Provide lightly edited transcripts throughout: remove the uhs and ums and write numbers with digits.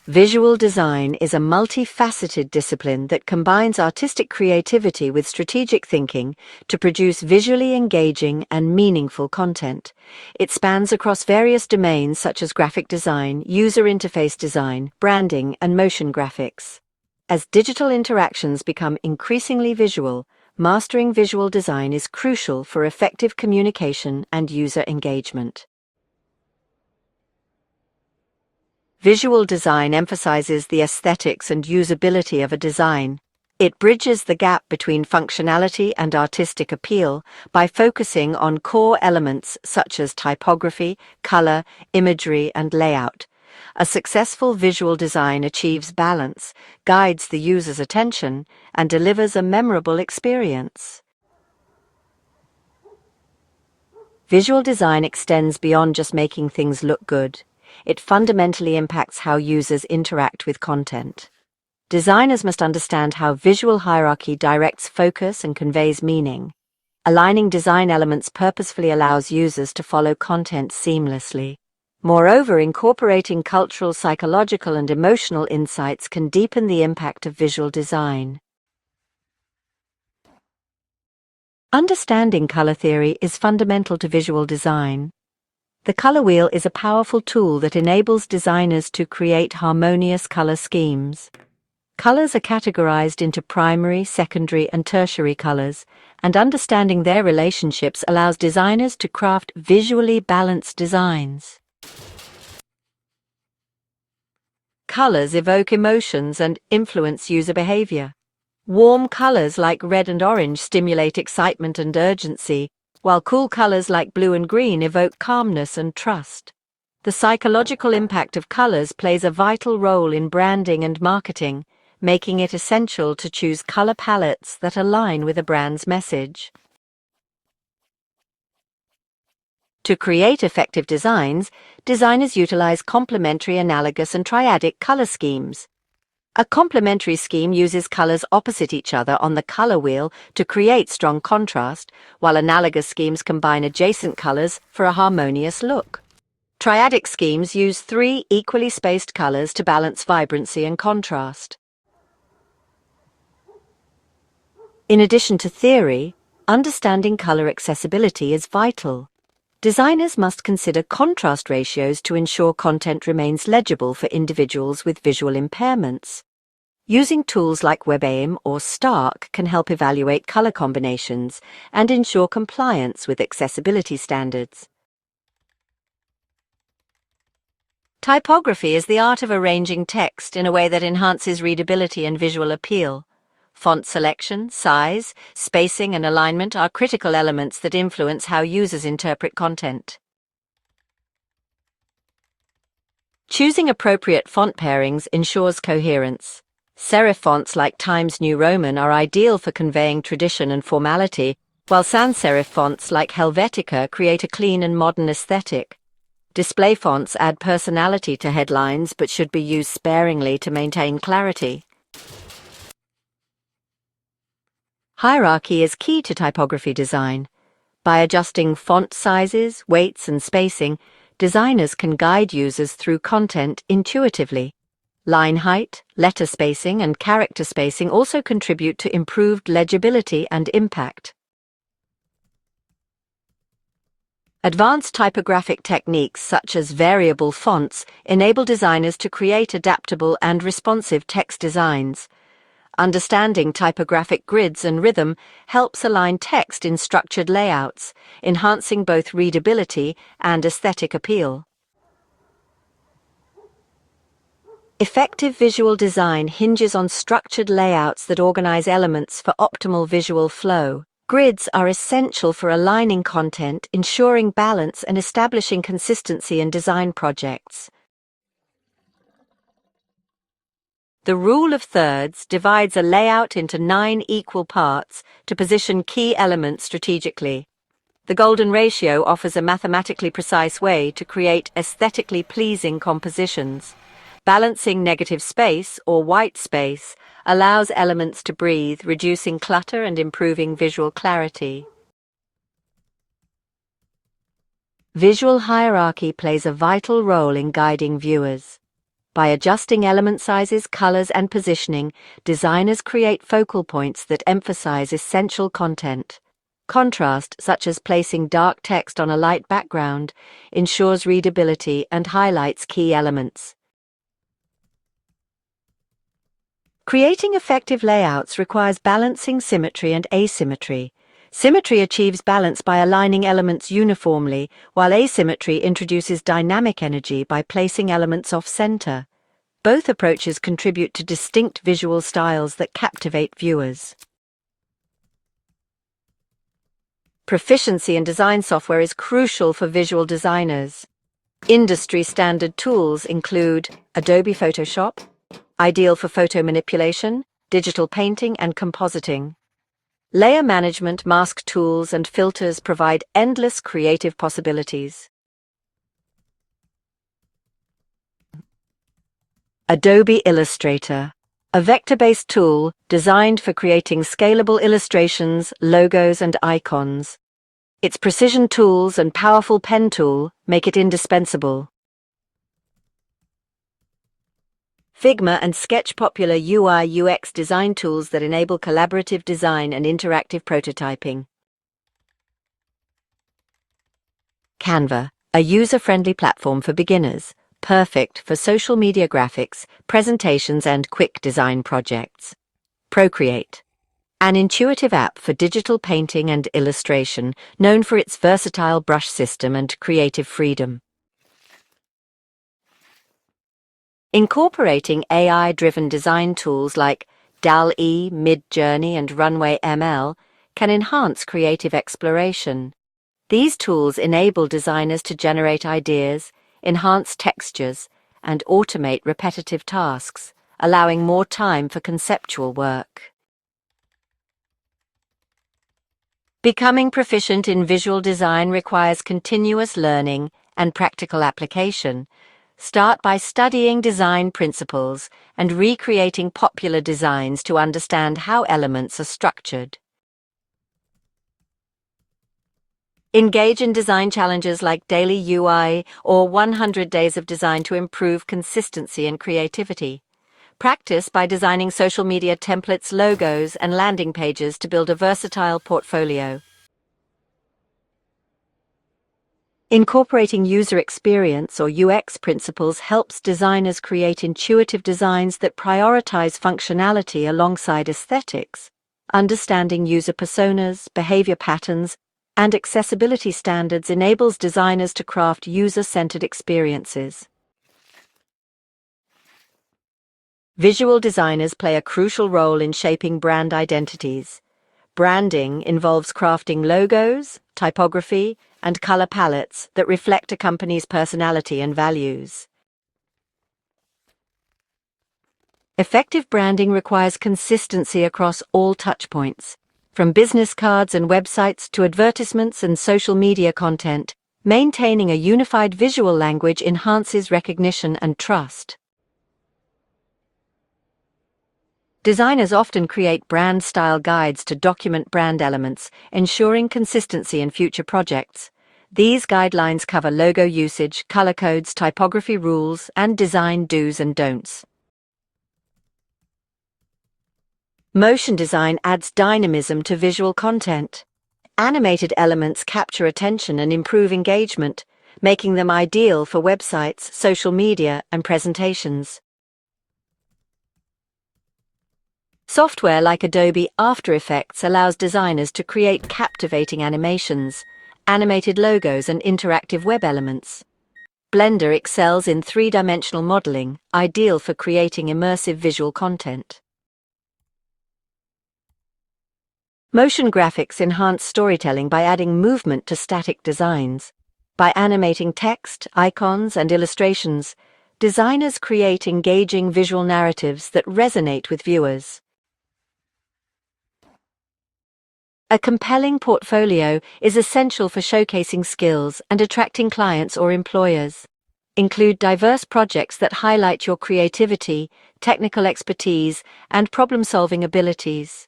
Visual design is a multifaceted discipline that combines artistic creativity with strategic thinking to produce visually engaging and meaningful content. It spans across various domains such as graphic design, user interface design, branding, and motion graphics. As digital interactions become increasingly visual, mastering visual design is crucial for effective communication and user engagement. Visual design emphasizes the aesthetics and usability of a design. It bridges the gap between functionality and artistic appeal by focusing on core elements such as typography, color, imagery, and layout. A successful visual design achieves balance, guides the user's attention, and delivers a memorable experience. Visual design extends beyond just making things look good. It fundamentally impacts how users interact with content. Designers must understand how visual hierarchy directs focus and conveys meaning. Aligning design elements purposefully allows users to follow content seamlessly. Moreover, incorporating cultural, psychological, and emotional insights can deepen the impact of visual design. Understanding color theory is fundamental to visual design. The color wheel is a powerful tool that enables designers to create harmonious color schemes. Colors are categorized into primary, secondary, and tertiary colors, and understanding their relationships allows designers to craft visually balanced designs. Colors evoke emotions and influence user behavior. Warm colors like red and orange stimulate excitement and urgency, while cool colors like blue and green evoke calmness and trust. The psychological impact of colors plays a vital role in branding and marketing, making it essential to choose color palettes that align with a brand's message. To create effective designs, designers utilize complementary, analogous, and triadic color schemes. A complementary scheme uses colors opposite each other on the color wheel to create strong contrast, while analogous schemes combine adjacent colors for a harmonious look. Triadic schemes use 3 equally spaced colors to balance vibrancy and contrast. In addition to theory, understanding color accessibility is vital. Designers must consider contrast ratios to ensure content remains legible for individuals with visual impairments. Using tools like WebAIM or Stark can help evaluate color combinations and ensure compliance with accessibility standards. Typography is the art of arranging text in a way that enhances readability and visual appeal. Font selection, size, spacing, and alignment are critical elements that influence how users interpret content. Choosing appropriate font pairings ensures coherence. Serif fonts like Times New Roman are ideal for conveying tradition and formality, while sans serif fonts like Helvetica create a clean and modern aesthetic. Display fonts add personality to headlines but should be used sparingly to maintain clarity. Hierarchy is key to typography design. By adjusting font sizes, weights, and spacing, designers can guide users through content intuitively. Line height, letter spacing, and character spacing also contribute to improved legibility and impact. Advanced typographic techniques such as variable fonts enable designers to create adaptable and responsive text designs. Understanding typographic grids and rhythm helps align text in structured layouts, enhancing both readability and aesthetic appeal. Effective visual design hinges on structured layouts that organize elements for optimal visual flow. Grids are essential for aligning content, ensuring balance, and establishing consistency in design projects. The rule of thirds divides a layout into 9 equal parts to position key elements strategically. The golden ratio offers a mathematically precise way to create aesthetically pleasing compositions. Balancing negative space, or white space, allows elements to breathe, reducing clutter and improving visual clarity. Visual hierarchy plays a vital role in guiding viewers. By adjusting element sizes, colors, and positioning, designers create focal points that emphasize essential content. Contrast, such as placing dark text on a light background, ensures readability and highlights key elements. Creating effective layouts requires balancing symmetry and asymmetry. Symmetry achieves balance by aligning elements uniformly, while asymmetry introduces dynamic energy by placing elements off-center. Both approaches contribute to distinct visual styles that captivate viewers. Proficiency in design software is crucial for visual designers. Industry-standard tools include Adobe Photoshop, ideal for photo manipulation, digital painting, and compositing. Layer management, mask tools, and filters provide endless creative possibilities. Adobe Illustrator, a vector-based tool designed for creating scalable illustrations, logos, and icons. Its precision tools and powerful pen tool make it indispensable. Figma and Sketch, popular UI/UX design tools that enable collaborative design and interactive prototyping. Canva, a user-friendly platform for beginners, perfect for social media graphics, presentations, and quick design projects. Procreate, an intuitive app for digital painting and illustration, known for its versatile brush system and creative freedom. Incorporating AI-driven design tools like DALL-E, Midjourney, and Runway ML can enhance creative exploration. These tools enable designers to generate ideas, enhance textures, and automate repetitive tasks, allowing more time for conceptual work. Becoming proficient in visual design requires continuous learning and practical application. Start by studying design principles and recreating popular designs to understand how elements are structured. Engage in design challenges like Daily UI or 100 Days of Design to improve consistency and creativity. Practice by designing social media templates, logos, and landing pages to build a versatile portfolio. Incorporating user experience or UX principles helps designers create intuitive designs that prioritize functionality alongside aesthetics. Understanding user personas, behavior patterns, and accessibility standards enables designers to craft user-centered experiences. Visual designers play a crucial role in shaping brand identities. Branding involves crafting logos, typography, and color palettes that reflect a company's personality and values. Effective branding requires consistency across all touchpoints. From business cards and websites to advertisements and social media content, maintaining a unified visual language enhances recognition and trust. Designers often create brand-style guides to document brand elements, ensuring consistency in future projects. These guidelines cover logo usage, color codes, typography rules, and design do's and don'ts. Motion design adds dynamism to visual content. Animated elements capture attention and improve engagement, making them ideal for websites, social media, and presentations. Software like Adobe After Effects allows designers to create captivating animations, animated logos, and interactive web elements. Blender excels in three-dimensional modeling, ideal for creating immersive visual content. Motion graphics enhance storytelling by adding movement to static designs. By animating text, icons, and illustrations, designers create engaging visual narratives that resonate with viewers. A compelling portfolio is essential for showcasing skills and attracting clients or employers. Include diverse projects that highlight your creativity, technical expertise, and problem-solving abilities.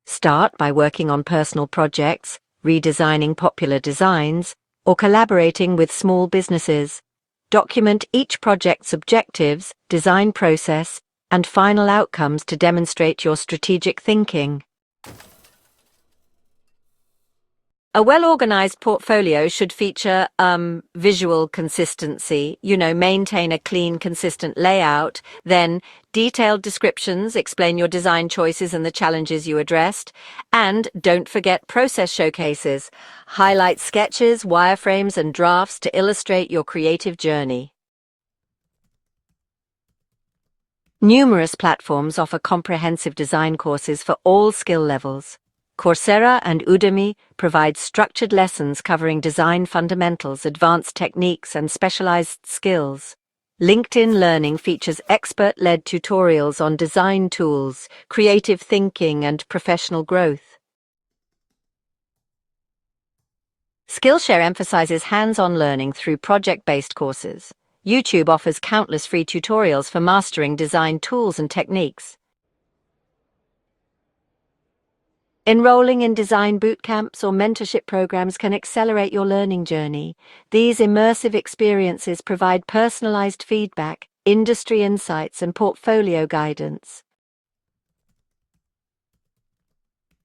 Start by working on personal projects, redesigning popular designs, or collaborating with small businesses. Document each project's objectives, design process, and final outcomes to demonstrate your strategic thinking. A well-organized portfolio should feature visual consistency, maintain a clean, consistent layout, then detailed descriptions, explain your design choices and the challenges you addressed, and don't forget process showcases. Highlight sketches, wireframes, and drafts to illustrate your creative journey. Numerous platforms offer comprehensive design courses for all skill levels. Coursera and Udemy provide structured lessons covering design fundamentals, advanced techniques, and specialized skills. LinkedIn Learning features expert-led tutorials on design tools, creative thinking, and professional growth. Skillshare emphasizes hands-on learning through project-based courses. YouTube offers countless free tutorials for mastering design tools and techniques. Enrolling in design bootcamps or mentorship programs can accelerate your learning journey. These immersive experiences provide personalized feedback, industry insights, and portfolio guidance.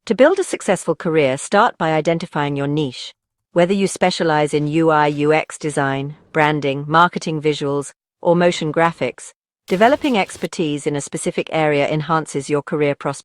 To build a successful career, start by identifying your niche. Whether you specialize in UI/UX design, branding, marketing visuals, or motion graphics, developing expertise in a specific area enhances your career prospects.